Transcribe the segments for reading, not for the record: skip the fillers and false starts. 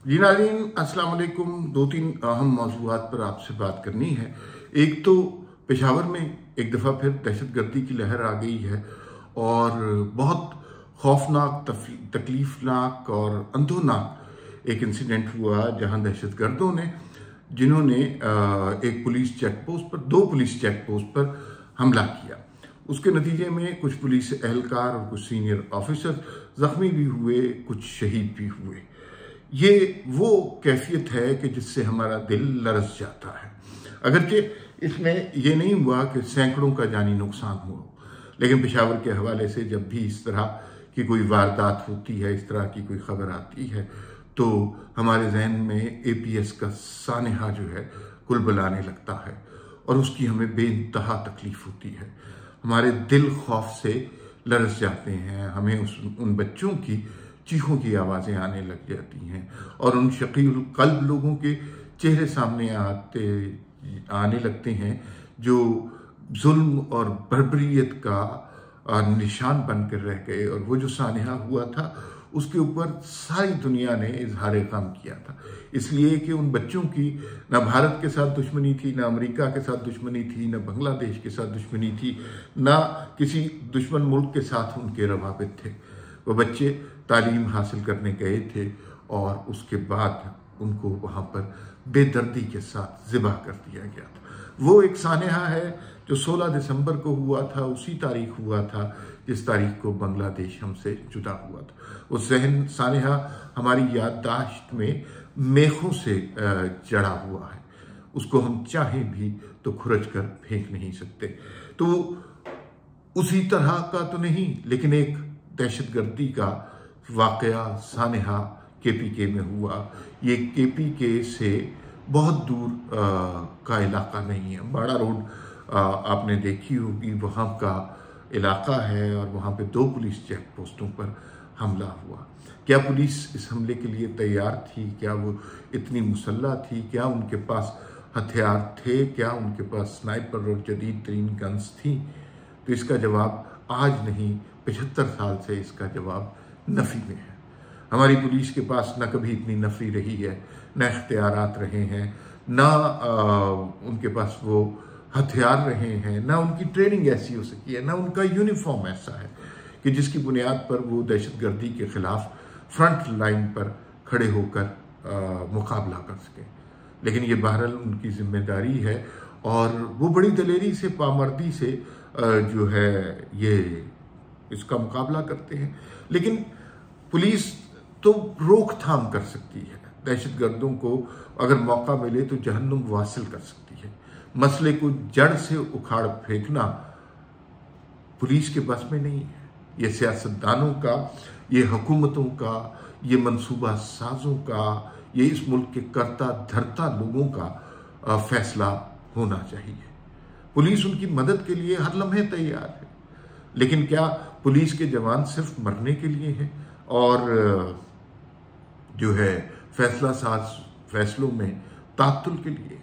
जी नाज़रीन, अस्सलाम वालेकुम। दो तीन अहम मौज़ूआत पर आपसे बात करनी है। एक तो पेशावर में एक दफ़ा फिर दहशतगर्दी की लहर आ गई है और बहुत खौफनाक, तकलीफनाक और अंधोनाक एक इंसिडेंट हुआ जहां दहशतगर्दों ने, जिन्होंने एक पुलिस चेक पोस्ट पर, दो पुलिस चेक पोस्ट पर हमला किया। उसके नतीजे में कुछ पुलिस एहलकार और कुछ सीनियर ऑफिसर जख्मी भी हुए, कुछ शहीद भी हुए। ये वो कैफियत है कि जिससे हमारा दिल लरस जाता है। अगरचे इसमें यह नहीं हुआ कि सैकड़ों का जानी नुकसान हुआ, लेकिन पेशावर के हवाले से जब भी इस तरह की कोई वारदात होती है, इस तरह की कोई खबर आती है, तो हमारे जहन में APS का सानहा जो है कुलबुलाने लगता है और उसकी हमें बेइंतहा तकलीफ होती है। हमारे दिल खौफ से लरस जाते हैं। हमें उन बच्चों की चीखों की आवाज़ें आने लग जाती हैं और उन शकील कल्ब लोगों के चेहरे सामने आने लगते हैं जो जुल्म और बर्बरियत का निशान बनकर रह गए। और वो जो सानहा हुआ था उसके ऊपर सारी दुनिया ने इजहार गम किया था, इसलिए कि उन बच्चों की ना भारत के साथ दुश्मनी थी, ना अमेरिका के साथ दुश्मनी थी, ना बांग्लादेश के साथ दुश्मनी थी, ना किसी दुश्मन मुल्क के साथ उनके रवाबित थे। वो बच्चे तालीम हासिल करने गए थे और उसके बाद उनको वहाँ पर बेदर्दी के साथ ज़िबा कर दिया गया था। वो एक सानहा है जो 16 दिसंबर को हुआ था, उसी तारीख हुआ था जिस तारीख को बांग्लादेश हमसे जुदा हुआ था। वो जहन सानहा हमारी याददाश्त में मेखों से जड़ा हुआ है, उसको हम चाहें भी तो खुरच कर फेंक नहीं सकते। तो उसी तरह का तो नहीं, लेकिन एक दहशतगर्दी का वाकया सानहा KPK में हुआ। ये KPK से बहुत दूर का इलाका नहीं है। बाड़ा रोड आपने देखी होगी, वहाँ का इलाका है और वहाँ पे दो पुलिस चेक पोस्टों पर हमला हुआ। क्या पुलिस इस हमले के लिए तैयार थी? क्या वो इतनी मुसल्लह थी? क्या उनके पास हथियार थे? क्या उनके पास स्नाइपर और जदीद तरीन गन्स थी? तो इसका जवाब आज नहीं, 75 साल से इसका जवाब नफ़ी में है। हमारी पुलिस के पास ना कभी इतनी नफ़ी रही है, ना इख्तियारात रहे हैं, ना उनके पास वो हथियार रहे हैं, ना उनकी ट्रेनिंग ऐसी हो सकी है, ना उनका यूनिफॉर्म ऐसा है कि जिसकी बुनियाद पर वो दहशतगर्दी के खिलाफ फ्रंट लाइन पर खड़े होकर मुकाबला कर सकें। लेकिन ये बहरहाल उनकी जिम्मेदारी है और वो बड़ी दलेरी से, पामर्दी से जो है ये इसका मुकाबला करते हैं। लेकिन पुलिस तो रोकथाम कर सकती है, दहशतगर्दों को अगर मौका मिले तो जहन्नुम वासिल कर सकती है। मसले को जड़ से उखाड़ फेंकना पुलिस के बस में नहीं है। ये सियासतदानों का, ये हुकूमतों का, ये मंसूबा साजों का, ये इस मुल्क के करता धरता लोगों का फैसला होना चाहिए। पुलिस उनकी मदद के लिए हर लम्हे तैयार है, लेकिन क्या पुलिस के जवान सिर्फ मरने के लिए हैं और जो है फैसला साज फैसलों में तातुल के लिए?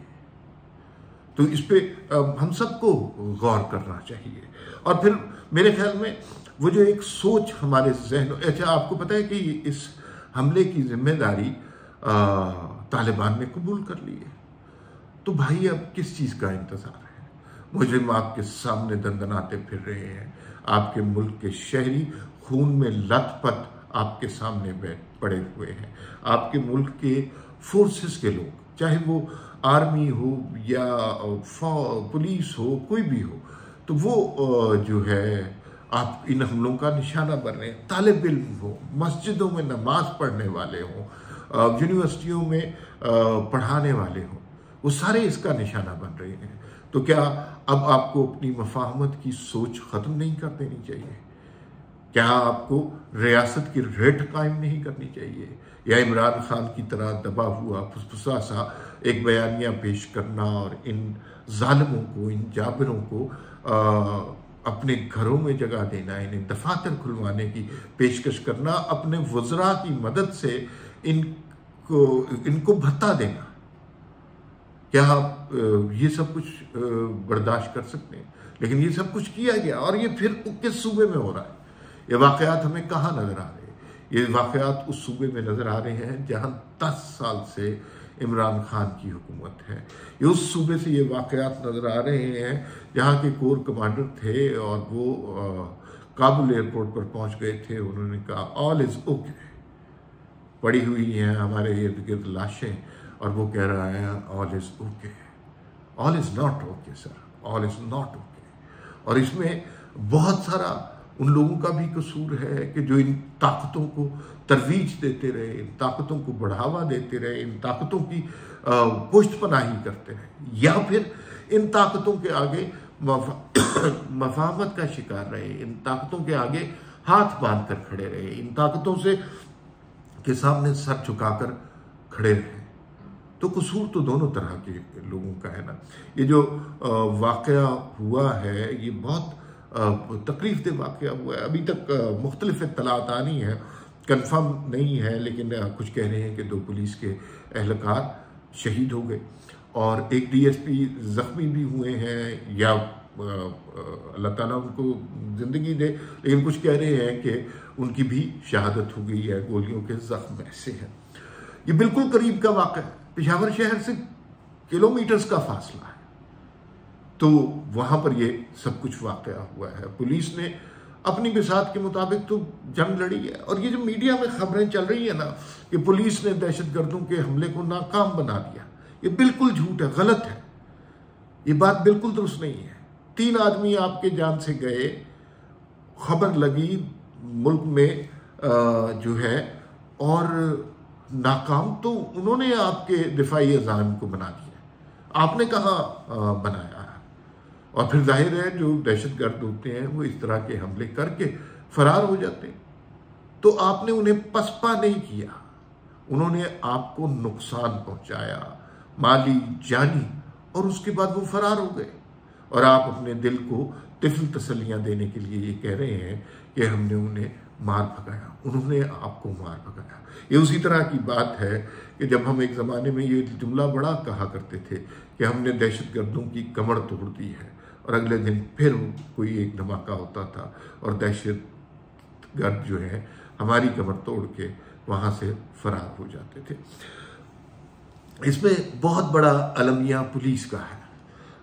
तो इस पे हम सबको गौर करना चाहिए। और फिर मेरे ख्याल में वो जो एक सोच हमारे जहन, अच्छा आपको पता है कि इस हमले की जिम्मेदारी तालिबान ने कबूल कर ली है। तो भाई अब किस चीज़ का इंतज़ार है? मुजरिम आपके सामने दंदनाते फिर रहे हैं, आपके मुल्क के शहरी खून में लथपथ आपके सामने पड़े हुए हैं। आपके मुल्क के फोर्सेस के लोग, चाहे वो आर्मी हो या पुलिस हो, कोई भी हो, तो वो जो है आप इन हमलों का निशाना बन रहे हैं। तालिब इल्म हो, मस्जिदों में नमाज पढ़ने वाले हों, यूनिवर्सिटियों में पढ़ाने वाले हों, वो सारे इसका निशाना बन रहे हैं। तो क्या अब आपको अपनी मफाहमत की सोच ख़त्म नहीं कर देनी चाहिए? क्या आपको रियासत की रेट कायम नहीं करनी चाहिए? या इमरान खान की तरह दबा हुआ फुसफुसा सा एक बयानिया पेश करना और इन जालिमों को, इन जाबिरों को अपने घरों में जगह देना, इन्हें दफातर खुलवाने की पेशकश करना, अपने वज़रा की मदद से इनको भत्ता देना? क्या आप ये सब कुछ बर्दाश्त कर सकते हैं? लेकिन ये सब कुछ किया गया और ये फिर किस सूबे में हो रहा है? ये वाकयात हमें कहाँ नजर आ रहे हैं? ये वाक़यात उस सूबे में नज़र आ रहे हैं जहां 10 साल से इमरान खान की हुकूमत है। ये उस सूबे से ये वाक़यात नज़र आ रहे हैं जहां के कोर कमांडर थे और वो काबुल एयरपोर्ट पर पहुंच गए थे। उन्होंने कहा ऑल इज़ ओके। पड़ी हुई हैं हमारे इर्द गिर्द लाशें और वो कह रहा है all is okay. All is not okay sir, all is not okay. और इसमें बहुत सारा उन लोगों का भी कसूर है कि जो इन ताकतों को तरवीज देते रहे, इन ताकतों को बढ़ावा देते रहे, इन ताकतों की पुष्टपनाही करते रहे, या फिर इन ताकतों के आगे मफाहमत का शिकार रहे, इन ताकतों के आगे हाथ बांध कर खड़े रहे, इन ताकतों से के सामने सर झुकाकर खड़े रहे। तो कसूर तो दोनों तरह के लोगों का है ना। ये जो वाक़या हुआ है ये बहुत तकलीफ दे वाक़या हुआ है। अभी तक मुख्तलिफ इत्तलात आनी है, कंफर्म नहीं है, लेकिन कुछ कह रहे हैं कि 2 पुलिस के एहलकार शहीद हो गए और एक DSP ज़ख्मी भी हुए हैं, या अल्लाह ताला उनको ज़िंदगी दे, लेकिन कुछ कह रहे हैं कि उनकी भी शहादत हो गई है, गोलियों के ज़ख्म ऐसे हैं। ये बिल्कुल करीब का वाक़या है, पेशावर शहर से किलोमीटर्स का फासला है, तो वहां पर ये सब कुछ वाक़या हुआ है। पुलिस ने अपनी बिसात के मुताबिक तो जंग लड़ी है। और ये जो मीडिया में खबरें चल रही है ना कि पुलिस ने दहशतगर्दों के हमले को नाकाम बना दिया, ये बिल्कुल झूठ है, गलत है। ये बात बिल्कुल दुरुस्त नहीं है। 3 आदमी आपके जान से गए, खबर लगी मुल्क में जो है, और नाकाम तो उन्होंने आपके दिफाई अज़ाम को बना दिया, आपने कहाँ बनाया है। और फिर जाहिर है जो दहशतगर्द होते हैं वो इस तरह के हमले करके फरार हो जाते हैं, तो आपने उन्हें पसपा नहीं किया, उन्होंने आपको नुकसान पहुंचाया, माली जानी, और उसके बाद वो फरार हो गए। और आप अपने दिल को तिफल तसल्लियां देने के लिए ये कह रहे हैं कि हमने उन्हें मार भगाया, उन्होंने आपको मार भगाया। ये उसी तरह की बात है कि जब हम एक ज़माने में ये जुमला बड़ा कहा करते थे कि हमने दहशतगर्दों की कमर तोड़ दी है, और अगले दिन फिर कोई एक धमाका होता था और दहशतगर्द जो है हमारी कमर तोड़ के वहाँ से फरार हो जाते थे। इसमें बहुत बड़ा अलमिया पुलिस का है।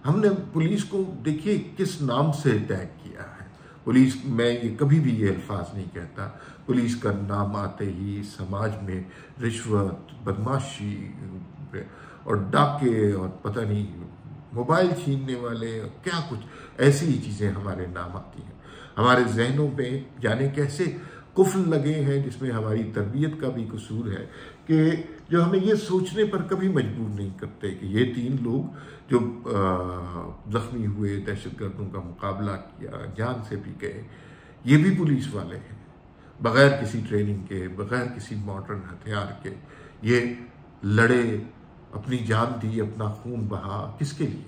हमने पुलिस को देखिए किस नाम से टैग किया है। पुलिस, मैं ये कभी भी ये अल्फाज नहीं कहता, पुलिस का नाम आते ही समाज में रिश्वत, बदमाशी और डाके और पता नहीं मोबाइल छीनने वाले, क्या कुछ ऐसी ही चीज़ें हमारे नाम आती हैं। हमारे जहनों पे जाने कैसे कुफ्र लगे हैं, जिसमें हमारी तरबियत का भी कसूर है कि जो हमें ये सोचने पर कभी मजबूर नहीं करते कि ये 3 लोग जो ज़ख्मी हुए, दहशतगर्दों का मुकाबला किया, जान से भी गए, ये भी पुलिस वाले हैं, बग़ैर किसी ट्रेनिंग के, बग़ैर किसी मॉडर्न हथियार के ये लड़े, अपनी जान दी, अपना खून बहा, किसके लिए?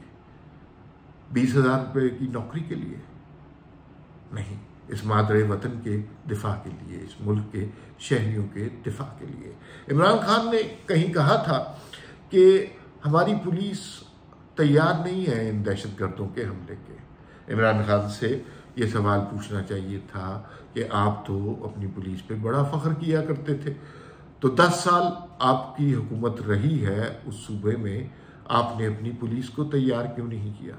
20,000 रुपये की नौकरी के लिए नहीं, इस मादरे वतन के दिफा के लिए, इस मुल्क के शहरियों के दिफा के लिए। इमरान खान ने कहीं कहा था कि हमारी पुलिस तैयार नहीं है इन दहशतगर्दों के हमले के। इमरान खान से ये सवाल पूछना चाहिए था कि आप तो अपनी पुलिस पे बड़ा फख्र किया करते थे, तो 10 साल आपकी हुकूमत रही है उस सूबे में, आपने अपनी पुलिस को तैयार क्यों नहीं किया?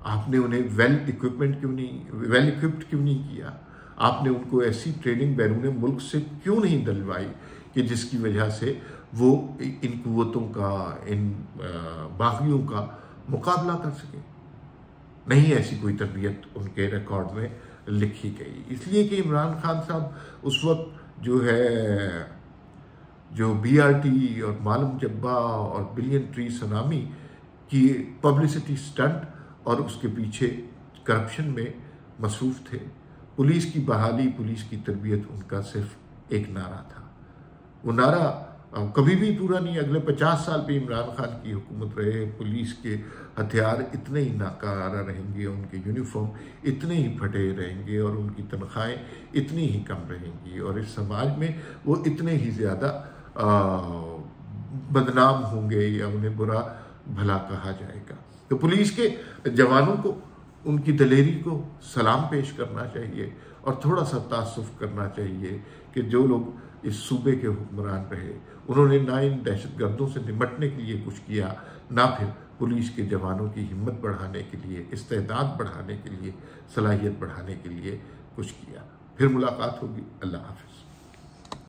आपने उन्हें वेल इक्विप्ड क्यों नहीं किया? आपने उनको ऐसी ट्रेनिंग बैरून मुल्क से क्यों नहीं दिलवाई कि जिसकी वजह से वो इन कुव्वतों का, इन बागियों का मुकाबला कर सके? नहीं, ऐसी कोई तरबियत उनके रिकॉर्ड में लिखी गई। इसलिए कि इमरान खान साहब उस वक्त जो है, जो BRT और मालूम जब्बा और बिलियन ट्री सुनामी की पब्लिसिटी स्टंट और उसके पीछे करप्शन में मसरूफ़ थे। पुलिस की बहाली, पुलिस की तरबियत उनका सिर्फ एक नारा था। वो नारा कभी भी पूरा नहीं। अगले 50 साल पे इमरान खान की हुकूमत रहे, पुलिस के हथियार इतने ही नाकारा रहेंगे, उनके यूनिफॉर्म इतने ही फटे रहेंगे और उनकी तनख्वाहें इतनी ही कम रहेंगी, और इस समाज में वो इतने ही ज़्यादा बदनाम होंगे या उन्हें बुरा भला कहा जाएगा। तो पुलिस के जवानों को उनकी दलेरी को सलाम पेश करना चाहिए और थोड़ा सा तासुफ करना चाहिए कि जो लोग इस सूबे के हुक्मरान रहे, उन्होंने ना इन दहशतगर्दों से निपटने के लिए कुछ किया, ना फिर पुलिस के जवानों की हिम्मत बढ़ाने के लिए, इस्तेदाद बढ़ाने के लिए, सलाहियत बढ़ाने के लिए कुछ किया। फिर मुलाकात होगी। अल्लाह हाफिज़।